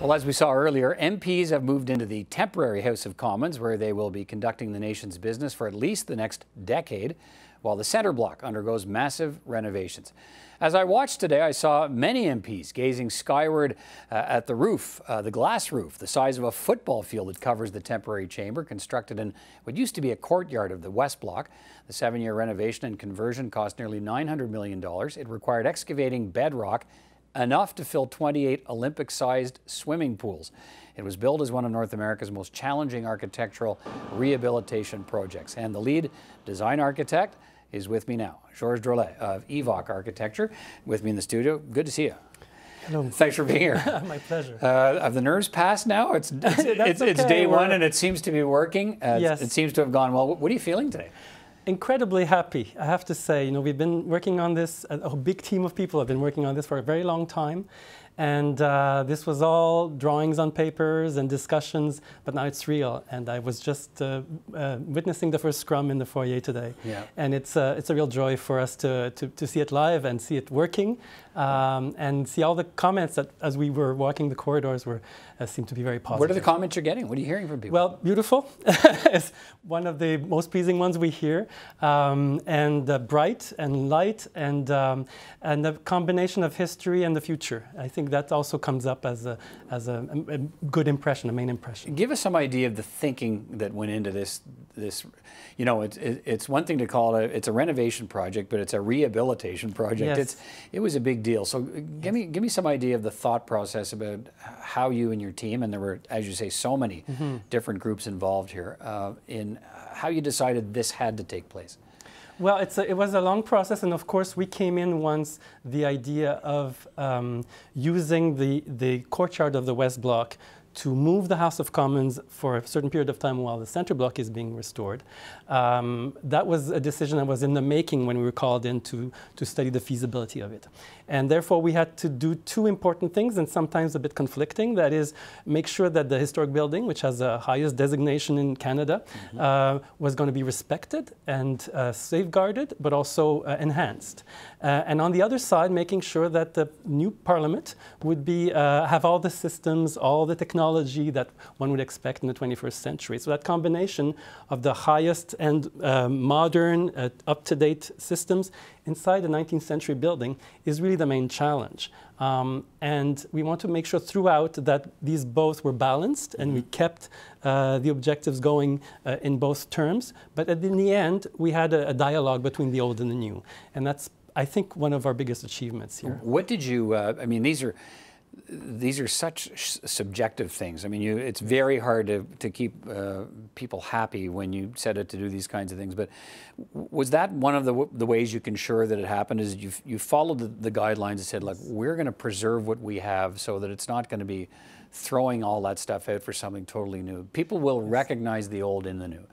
Well, as we saw earlier, MPs have moved into the temporary House of Commons, where they will be conducting the nation's business for at least the next decade, while the centre block undergoes massive renovations. As I watched today, I saw many MPs gazing skyward at the roof, the glass roof, the size of a football field that covers the temporary chamber, constructed in what used to be a courtyard of the West Block. The 7-year renovation and conversion cost nearly $900 million. It required excavating bedrock enough to fill 28 Olympic-sized swimming pools. It was billed as one of North America's most challenging architectural rehabilitation projects. And the lead design architect is with me now, Georges Drolet of EVOC Architecture, with me in the studio. Good to see you. Hello. Thanks for being here. My pleasure. Have the nerves passed now? It's day one and it seems to be working. Yes. It seems to have gone well. What are you feeling today? Incredibly happy, I have to say. You know, we've been working on this, a big team of people have been working on this for a very long time. And this was all drawings on papers and discussions, but now it's real. And I was just witnessing the first scrum in the foyer today. Yeah. And it's a real joy for us to see it live and see it working, and see all the comments that, as we were walking the corridors, seemed to be very positive. What are the comments you're getting? What are you hearing from people? Well, beautiful is one of the most pleasing ones we hear, and bright and light, and the combination of history and the future. I think that also comes up as a good impression, a main impression. Give us some idea of the thinking that went into this. You know, it's one thing to call it's a renovation project, but it's a rehabilitation project. Yes. It was a big deal. So give me some idea of the thought process about how you and your team, and there were, as you say, so many different groups involved here, in how you decided this had to take place. Well, it was a long process, and of course we came in once the idea of using the courtyard of the West Block to move the House of Commons for a certain period of time while the Centre Block is being restored. That was a decision that was in the making when we were called in to study the feasibility of it. And therefore we had to do two important things, and sometimes a bit conflicting. That is, make sure that the historic building, which has the highest designation in Canada, was going to be respected and safeguarded, but also enhanced. And on the other side, making sure that the new Parliament would be have all the systems, all the technology that one would expect in the 21st century. So that combination of the highest and modern, up-to-date systems inside the 19th century building is really the main challenge. And we want to make sure throughout that these both were balanced, and we kept the objectives going in both terms. But in the end, we had a dialogue between the old and the new. And that's, I think, one of our biggest achievements here. What did you, I mean, these are such subjective things. I mean, it's very hard to keep people happy when you set out to do these kinds of things. But was that one of the ways you can ensure that it happened? Is you followed the guidelines and said, like, we're going to preserve what we have so that it's not going to be throwing all that stuff out for something totally new. People will recognize the old in the new.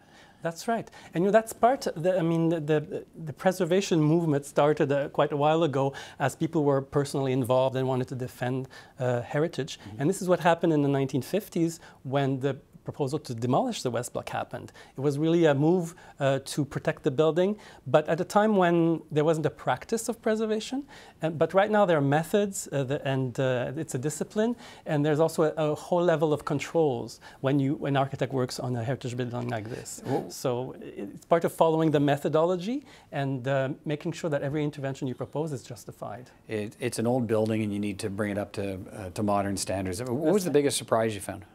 That's right, and you know, that's part. I mean, the preservation movement started quite a while ago as people were personally involved and wanted to defend heritage. And this is what happened in the 1950s when the proposal to demolish the West Block happened. It was really a move to protect the building, but at a time when there wasn't a practice of preservation. But right now there are methods, and it's a discipline, and there's also a whole level of controls when an architect works on a heritage building like this. So it's part of following the methodology and making sure that every intervention you propose is justified. It's an old building, and you need to bring it up to modern standards. What was the biggest surprise you found?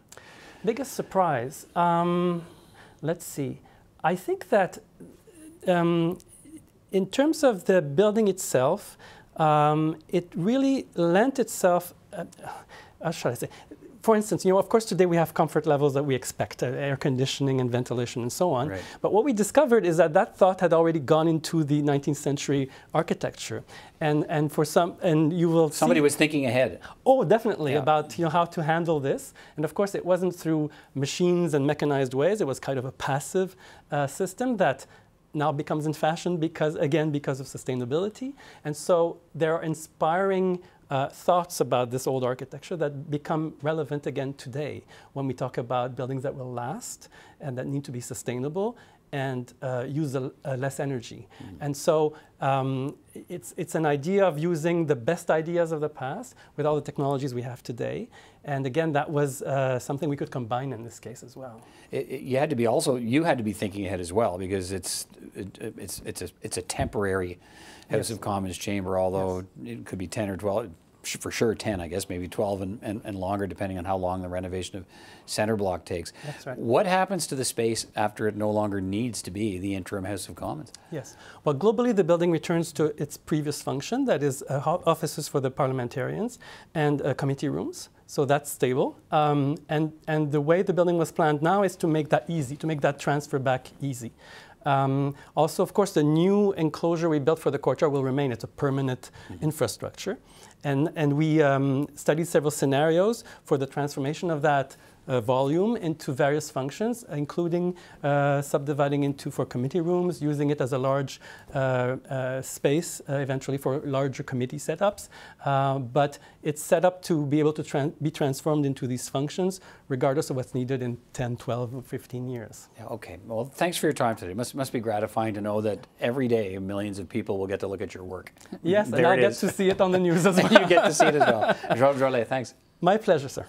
Biggest surprise, let's see. I think that in terms of the building itself, it really lent itself, how shall I say? For instance, you know, of course, today we have comfort levels that we expect, air conditioning and ventilation and so on. Right. But what we discovered is that that thought had already gone into the 19th century architecture. And for some, and you will see... Somebody was thinking ahead. Oh, definitely, about, you know, how to handle this. And of course, it wasn't through machines and mechanized ways. It was kind of a passive system that now becomes in fashion because of sustainability. And so there are inspiring thoughts about this old architecture that become relevant again today when we talk about buildings that will last and that need to be sustainable and use less energy. And so it's an idea of using the best ideas of the past with all the technologies we have today. And again, that was something we could combine in this case as well. You had to be thinking ahead as well, because it's a temporary House of Commons chamber, although it could be 10 or 12. For sure 10, I guess, maybe 12 and longer, depending on how long the renovation of Centre Block takes. That's right. What happens to the space after it no longer needs to be the interim House of Commons? Yes. Well, globally, the building returns to its previous function, that is offices for the parliamentarians and committee rooms. So that's stable. And the way the building was planned now is to make that easy, to make that transfer back easy. Also, of course, the new enclosure we built for the courtyard will remain. It's a permanent infrastructure. And we studied several scenarios for the transformation of that volume into various functions, including subdividing into for committee rooms, using it as a large space eventually for larger committee setups. But it's set up to be able to be transformed into these functions regardless of what's needed in 10, 12, or 15 years. Yeah, okay. Well, thanks for your time today. It must be gratifying to know that every day millions of people will get to look at your work. Yes, and I get to see it on the news as well. You get to see it as well. Jean Drolet, thanks. My pleasure, sir.